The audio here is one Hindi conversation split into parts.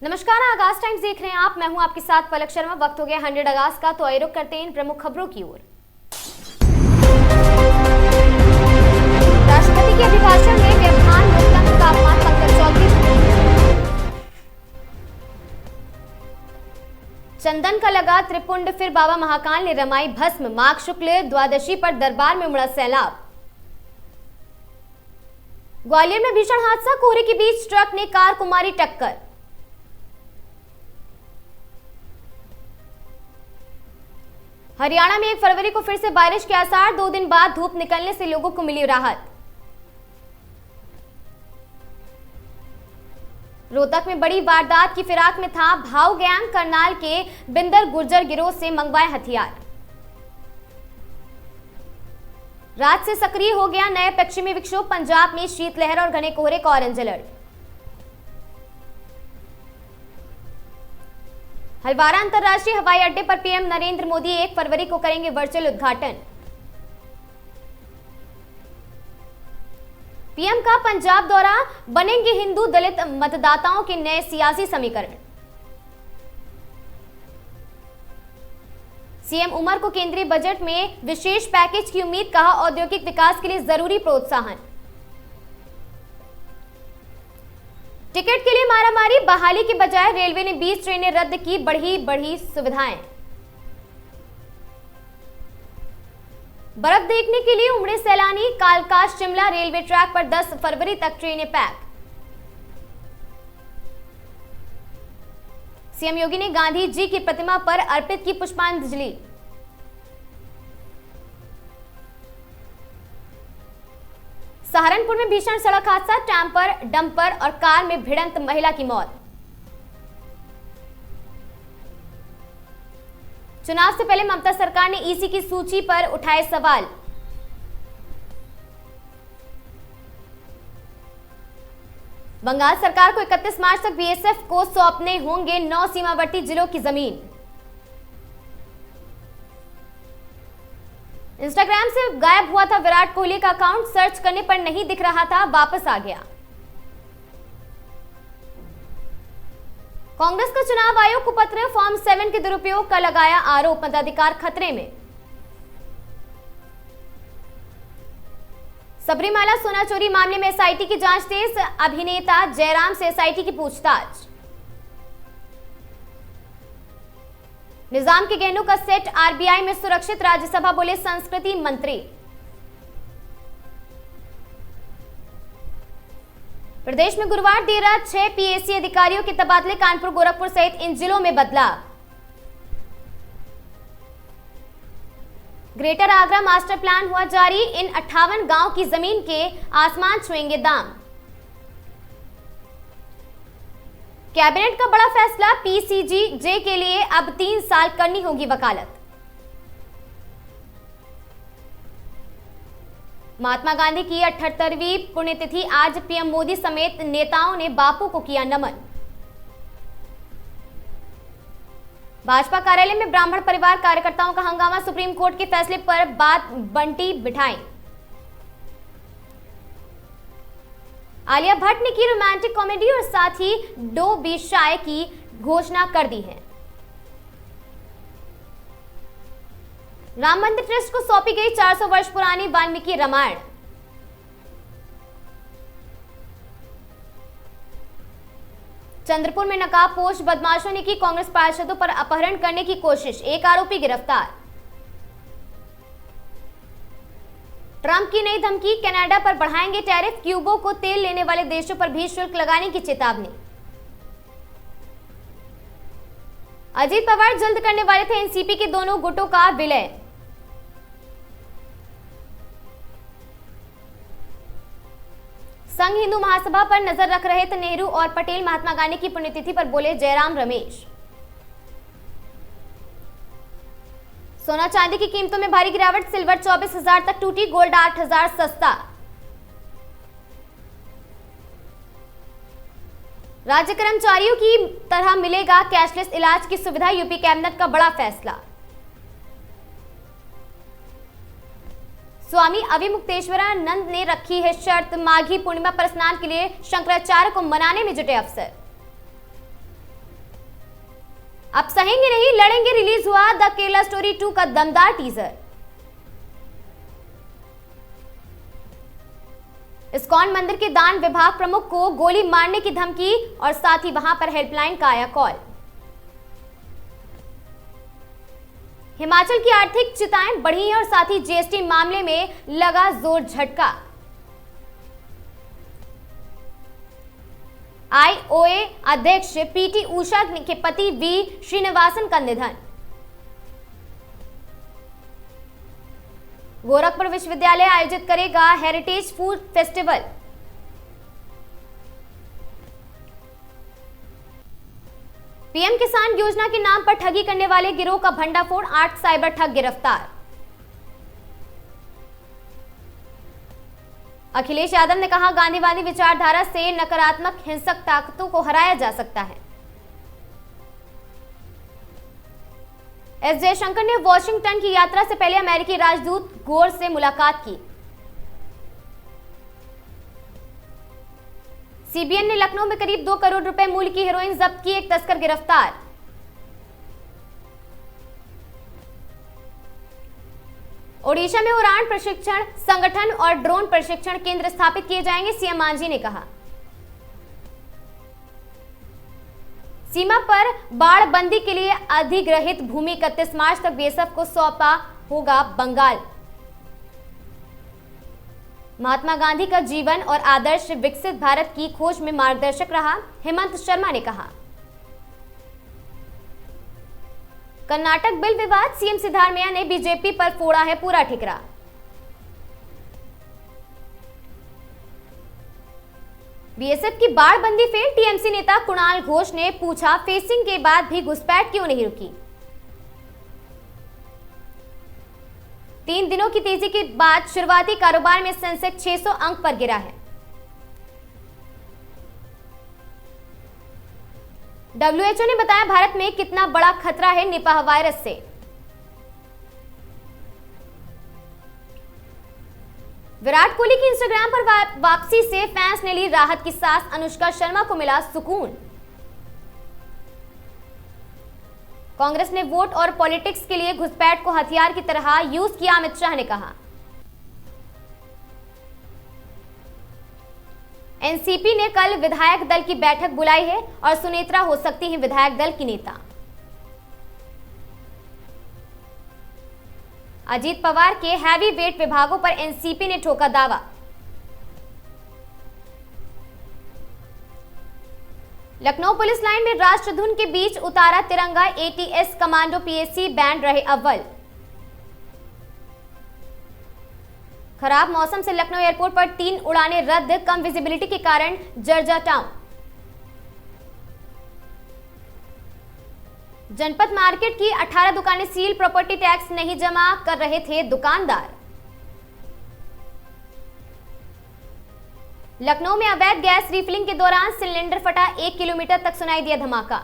नमस्कार, आगाज टाइम्स देख रहे हैं आप। मैं हूं आपके साथ पलक शर्मा। वक्त हो गया 100 अगस्त का, तो आइए रुक करते हैं इन प्रमुख खबरों की ओर। राष्ट्रपति के अभिभाषण में व्यवधान, लोकतंत्र का अपमान, पंकज चौधरी। चंदन का लगा त्रिपुंड, फिर बाबा महाकाल ने रमाई भस्म। माघ शुक्ल द्वादशी पर दरबार में उमड़ा सैलाब। ग्वालियर में भीषण हादसा, कोहरे के बीच ट्रक ने कार को मारी टक्कर। हरियाणा में 1 फरवरी को फिर से बारिश के आसार, 2 दिन बाद धूप निकलने से लोगों को मिली राहत। रोहतक में बड़ी वारदात की फिराक में था भाऊ गैंग, करनाल के बिंदर गुर्जर गिरोह से मंगवाए हथियार। रात से सक्रिय हो गया नए पश्चिमी विक्षोभ, पंजाब में शीतलहर और घने कोहरे का ऑरेंज अलर्ट। हलवारा अंतर्राष्ट्रीय हवाई अड्डे पर पीएम नरेंद्र मोदी 1 फरवरी को करेंगे वर्चुअल उद्घाटन। पीएम का पंजाब दौरा, बनेंगे हिंदू दलित मतदाताओं के नए सियासी समीकरण। सीएम उमर को केंद्रीय बजट में विशेष पैकेज की उम्मीद, कहा औद्योगिक विकास के लिए जरूरी प्रोत्साहन। टिकट के लिए मारामारी, बहाली के बजाय रेलवे ने 20 ट्रेनें रद्द की, बढ़ी सुविधाएं। बर्फ देखने के लिए उमड़े सैलानी, कालका शिमला रेलवे ट्रैक पर 10 फरवरी तक ट्रेनें पैक। सीएम योगी ने गांधी जी की प्रतिमा पर अर्पित की पुष्पांजलि। सहारनपुर में भीषण सड़क हादसा, टैंपर, डंपर और कार में भिड़ंत, महिला की मौत। चुनाव से पहले ममता सरकार ने ईसी की सूची पर उठाए सवाल। बंगाल सरकार को 31 मार्च तक बीएसएफ को सौंपने होंगे 9 सीमावर्ती जिलों की जमीन। इंस्टाग्राम से गायब हुआ था विराट कोहली का अकाउंट, सर्च करने पर नहीं दिख रहा था, वापस आ गया। कांग्रेस का चुनाव आयोग को पत्र, फॉर्म 7 के दुरुपयोग का लगाया आरोप, मताधिकार खतरे में। सबरीमाला सोना चोरी मामले में एसआईटी की जांच तेज, अभिनेता जयराम से एसआईटी की पूछताछ। निजाम के गहनों का सेट आरबीआई में सुरक्षित, राज्यसभा बोले संस्कृति मंत्री। प्रदेश में गुरुवार देर रात 6 पीएसी अधिकारियों के तबादले, कानपुर, गोरखपुर सहित इन जिलों में बदलाव। ग्रेटर आगरा मास्टर प्लान हुआ जारी, इन 58 गांव की जमीन के आसमान छुएंगे दाम। कैबिनेट का बड़ा फैसला, पीसीजी के लिए अब 3 साल करनी होगी वकालत। महात्मा गांधी की 78वीं पुण्यतिथि, आज पीएम मोदी समेत नेताओं ने बापू को किया नमन। भाजपा कार्यालय में ब्राह्मण परिवार कार्यकर्ताओं का हंगामा, सुप्रीम कोर्ट के फैसले पर बात बंटी बिठाई। आलिया भट्ट ने की रोमांटिक कॉमेडी और साथ ही डो बी शाय की घोषणा कर दी है। राम मंदिर ट्रस्ट को सौंपी गई 400 वर्ष पुरानी वाल्मीकि रामायण। चंद्रपुर में नकाबपोश बदमाशों ने की कांग्रेस पार्षदों पर अपहरण करने की कोशिश, 1 आरोपी गिरफ्तार। ट्रंप की नई धमकी, कनाडा पर बढ़ाएंगे टैरिफ, क्यूबा को तेल लेने वाले देशों पर भी शुल्क लगाने की चेतावनी। अजीत पवार जल्द करने वाले थे एनसीपी के दोनों गुटों का विलय। संघ हिंदू महासभा पर नजर रख रहे थे नेहरू और पटेल, महात्मा गांधी की पुण्यतिथि पर बोले जयराम रमेश। सोना चांदी की कीमतों में भारी गिरावट, सिल्वर 24,000 तक टूटी, गोल्ड 8,000 सस्ता। राज्य कर्मचारियों की तरह मिलेगा कैशलेस इलाज की सुविधा, यूपी कैबिनेट का बड़ा फैसला। स्वामी अविमुक्तेश्वरानंद ने रखी है शर्त, माघी पूर्णिमा पर स्नान के लिए शंकराचार्य को मनाने में जुटे अफसर। अब सहेंगे नहीं लड़ेंगे रिलीज हुआ द केरला स्टोरी 2 का दमदार टीजर। इस्कॉन मंदिर के दान विभाग प्रमुख को गोली मारने की धमकी और साथ ही वहां पर हेल्पलाइन का आया कॉल। हिमाचल की आर्थिक चिंताएं बढ़ी और साथ ही जीएसटी मामले में लगा जोर झटका। आईओए अध्यक्ष पीटी उषा के पति वी श्रीनिवासन का निधन। गोरखपुर विश्वविद्यालय आयोजित करेगा हेरिटेज फूड फेस्टिवल। पीएम किसान योजना के नाम पर ठगी करने वाले गिरोह का भंडाफोड़, 8 साइबर ठग गिरफ्तार। अखिलेश यादव ने कहा गांधीवादी विचारधारा से नकारात्मक हिंसक ताकतों को हराया जा सकता है। एस जयशंकर ने वॉशिंगटन की यात्रा से पहले अमेरिकी राजदूत गोर से मुलाकात की। सीबीएन ने लखनऊ में करीब 2 करोड़ रुपए मूल्य की हेरोइन जब्त की, एक तस्कर गिरफ्तार। ओडिशा में उड़ान प्रशिक्षण संगठन और ड्रोन प्रशिक्षण केंद्र स्थापित किए जाएंगे, सीएम मांझी ने कहा। सीमा पर बाढ़ बंदी के लिए अधिग्रहित भूमि 31 मार्च तक बीएसएफ को सौंपा होगा बंगाल। महात्मा गांधी का जीवन और आदर्श विकसित भारत की खोज में मार्गदर्शक रहा, हेमंत शर्मा ने कहा। कर्नाटक बिल विवाद, सीएम सिद्धारमैया ने बीजेपी पर फोड़ा है पूरा ठिकरा। बीएसएफ की बाढ़ बंदी फेल, टीएमसी नेता कुणाल घोष ने पूछा फेसिंग के बाद भी घुसपैठ क्यों नहीं रुकी। 3 दिनों की तेजी के बाद शुरुआती कारोबार में सेंसेक्स 600 अंक पर गिरा है। डब्ल्यूएचओ ने बताया भारत में कितना बड़ा खतरा है निपाह वायरस से। विराट कोहली की इंस्टाग्राम पर वापसी से फैंस ने ली राहत की सांस, अनुष्का शर्मा को मिला सुकून। कांग्रेस ने वोट और पॉलिटिक्स के लिए घुसपैठ को हथियार की तरह यूज किया, अमित शाह ने कहा। एनसीपी ने कल विधायक दल की बैठक बुलाई है और सुनेत्रा हो सकती है विधायक दल की नेता। अजीत पवार के हैवी वेट विभागों पर एनसीपी ने ठोका दावा। लखनऊ पुलिस लाइन में राष्ट्रधुन के बीच उतारा तिरंगा, एटीएस कमांडो पीएसी बैंड रहे अव्वल। खराब मौसम से लखनऊ एयरपोर्ट पर 3 उड़ानें रद्द, कम विजिबिलिटी के कारण जर्जा टाउन। जनपद मार्केट की 18 दुकानें सील, प्रॉपर्टी टैक्स नहीं जमा कर रहे थे दुकानदार। लखनऊ में अवैध गैस रिफिलिंग के दौरान सिलेंडर फटा, 1 किलोमीटर तक सुनाई दिया धमाका।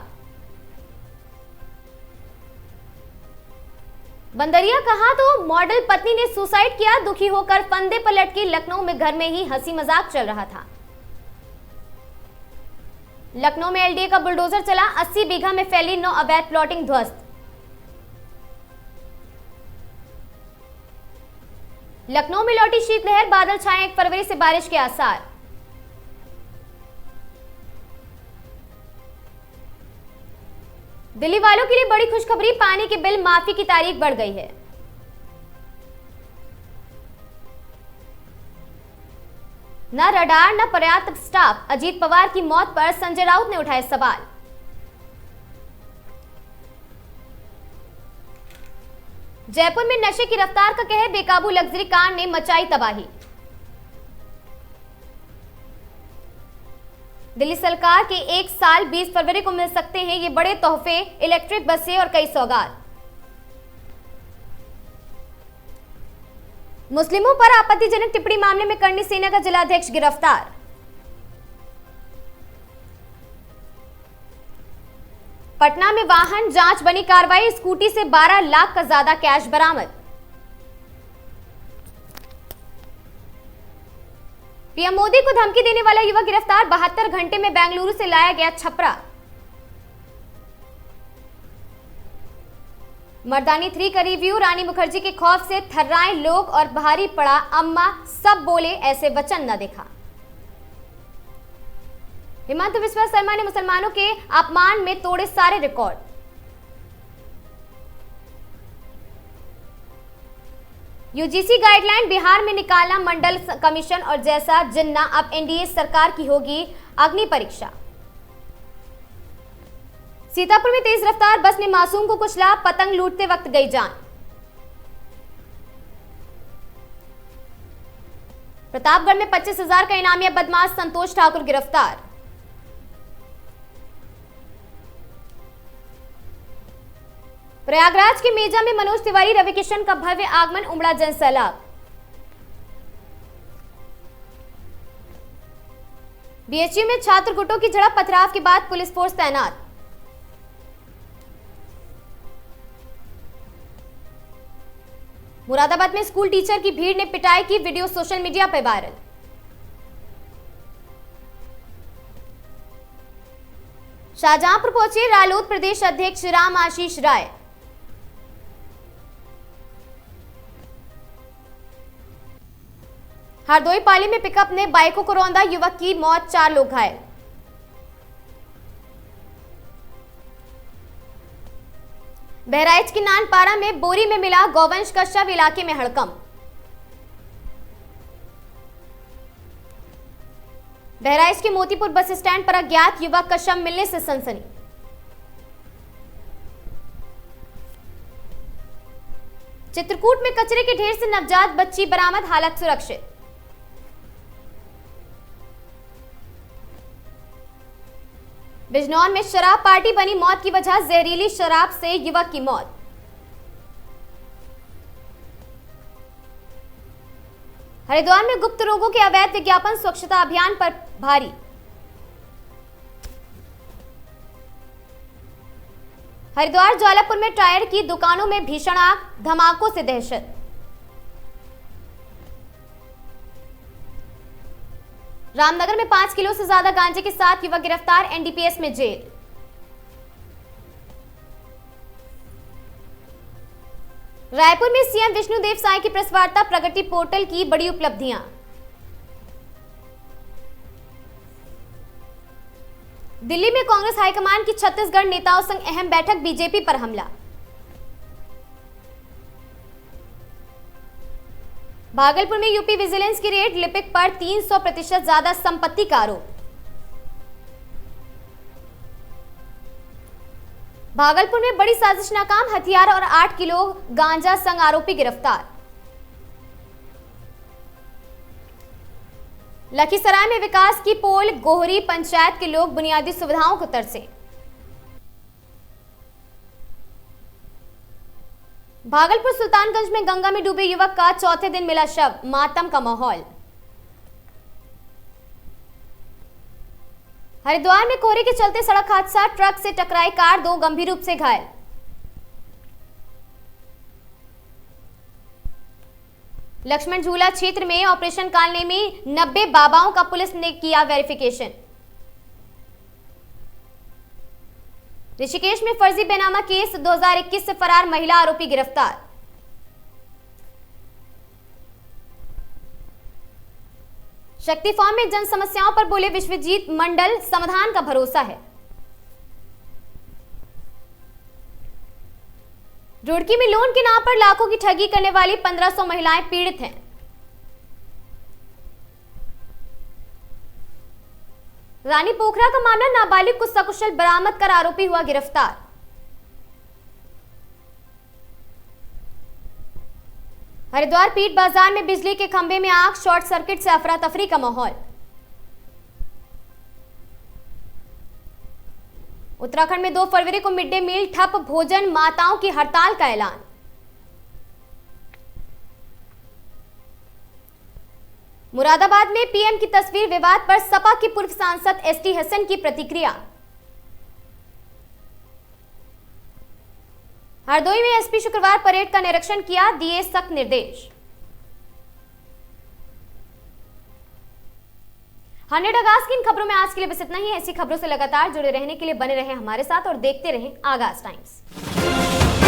बंदरिया कहा तो मॉडल पत्नी ने सुसाइड किया, दुखी होकर फंदे पर लटकी, लखनऊ में घर में ही हंसी मजाक चल रहा था। लखनऊ में एलडीए का बुलडोजर चला, 80 बीघा में फैली 9 अवैध प्लॉटिंग ध्वस्त। लखनऊ में लौटी शीतलहर, बादल छाए, 1 फरवरी से बारिश के आसार। दिल्ली वालों के लिए बड़ी खुशखबरी, पानी के बिल माफी की तारीख बढ़ गई है। न रडार न पर्याप्त स्टाफ, अजीत पवार की मौत पर संजय राउत ने उठाए सवाल। जयपुर में नशे की रफ्तार का कहर, बेकाबू लग्जरी कार ने मचाई तबाही। दिल्ली सरकार के 1 साल 20 फरवरी को मिल सकते हैं ये बड़े तोहफे, इलेक्ट्रिक बसें और कई सौगात। मुस्लिमों पर आपत्तिजनक टिप्पणी मामले में करनी सेना का जिलाध्यक्ष गिरफ्तार। पटना में वाहन जांच बनी कार्रवाई, स्कूटी से 12 लाख का ज्यादा कैश बरामद। पीएम मोदी को धमकी देने वाला युवक गिरफ्तार, 72 घंटे में बेंगलुरु से लाया गया छपरा। मर्दानी 3 का रिव्यू। रानी मुखर्जी के खौफ से थर्राए लोग और भारी पड़ा अम्मा, सब बोले ऐसे वचन न देखा। हिमंत विश्वा शर्मा ने मुसलमानों के अपमान में तोड़े सारे रिकॉर्ड। यूजीसी गाइडलाइन, बिहार में निकाला मंडल कमीशन और जैसा जिन्ना, अब एनडीए सरकार की होगी अग्नि परीक्षा। सीतापुर में तेज रफ्तार बस ने मासूम को कुचला, पतंग लूटते वक्त गई जान। प्रतापगढ़ में 25,000 का इनामिया बदमाश संतोष ठाकुर गिरफ्तार। प्रयागराज के मेजा में मनोज तिवारी, रवि किशन का भव्य आगमन, उमड़ा जनसैलाब। बीएचयू में छात्र गुटों की झड़प, पथराव के बाद पुलिस फोर्स तैनात। मुरादाबाद में स्कूल टीचर की भीड़ ने पिटाई की, वीडियो सोशल मीडिया पर वायरल। शाहजहांपुर पहुंचे रालोद प्रदेश अध्यक्ष राम आशीष राय। हरदोई पाली में पिकअप ने बाइकों को रौंदा, युवक की मौत, 4 लोग घायल। बहराइच की नानपारा में बोरी में मिला गौवंश का शव, इलाके में हड़कंप। बहराइच के मोतीपुर बस स्टैंड पर अज्ञात युवक का शव मिलने से सनसनी। चित्रकूट में कचरे के ढेर से नवजात बच्ची बरामद, हालत सुरक्षित। बिजनौर में शराब पार्टी बनी मौत की वजह, जहरीली शराब से युवक की मौत। हरिद्वार में गुप्त रोगों के अवैध विज्ञापन, स्वच्छता अभियान पर भारी। हरिद्वार ज्वालापुर में टायर की दुकानों में भीषण आग, धमाकों से दहशत। रामनगर में 5 किलो से ज्यादा गांजे के साथ युवक गिरफ्तार, एनडीपीएस में जेल। रायपुर में सीएम विष्णुदेव साय की प्रेस वार्ता, प्रगति पोर्टल की बड़ी उपलब्धियां। दिल्ली में कांग्रेस हाईकमान की छत्तीसगढ़ नेताओं संग अहम बैठक, बीजेपी पर हमला। भागलपुर में यूपी विजिलेंस की रेड, लिपिक पर 300% ज्यादा संपत्ति का आरोप। भागलपुर में बड़ी साजिश नाकाम, हथियार और 8 किलो गांजा संग आरोपी गिरफ्तार। लखीसराय में विकास की पोल, गोहरी पंचायत के लोग बुनियादी सुविधाओं को तरसे। भागलपुर सुल्तानगंज में गंगा में डूबे युवक का चौथे दिन मिला शव, मातम का माहौल। हरिद्वार में कोहरे के चलते सड़क हादसा, ट्रक से टकराई कार, 2 गंभीर रूप से घायल। लक्ष्मण झूला क्षेत्र में ऑपरेशन कालने में 90 बाबाओं का पुलिस ने किया वेरिफिकेशन। ऋषिकेश में फर्जी बेनामा केस, 2021 से फरार महिला आरोपी गिरफ्तार। शक्ति फार्म में जन समस्याओं पर बोले विश्वजीत मंडल, समाधान का भरोसा है। रुड़की में लोन के नाम पर लाखों की ठगी करने वाली 1500 महिलाएं पीड़ित हैं। रानी पोखरा का मामला, नाबालिग को सकुशल बरामद कर आरोपी हुआ गिरफ्तार। हरिद्वार पीट बाजार में बिजली के खंभे में आग, शॉर्ट सर्किट से अफरा तफरी का माहौल। उत्तराखंड में 2 फरवरी को मिड डे मील ठप, भोजन माताओं की हड़ताल का ऐलान। मुरादाबाद में पीएम की तस्वीर विवाद पर सपा के पूर्व सांसद एसटी हसन की प्रतिक्रिया। हरदोई में एसपी शुक्रवार परेड का निरीक्षण किया, दिए सख्त निर्देश। 100 अगस्त की इन खबरों में आज के लिए बस इतना ही। ऐसी खबरों से लगातार जुड़े रहने के लिए बने रहें हमारे साथ और देखते रहें आगाज टाइम्स।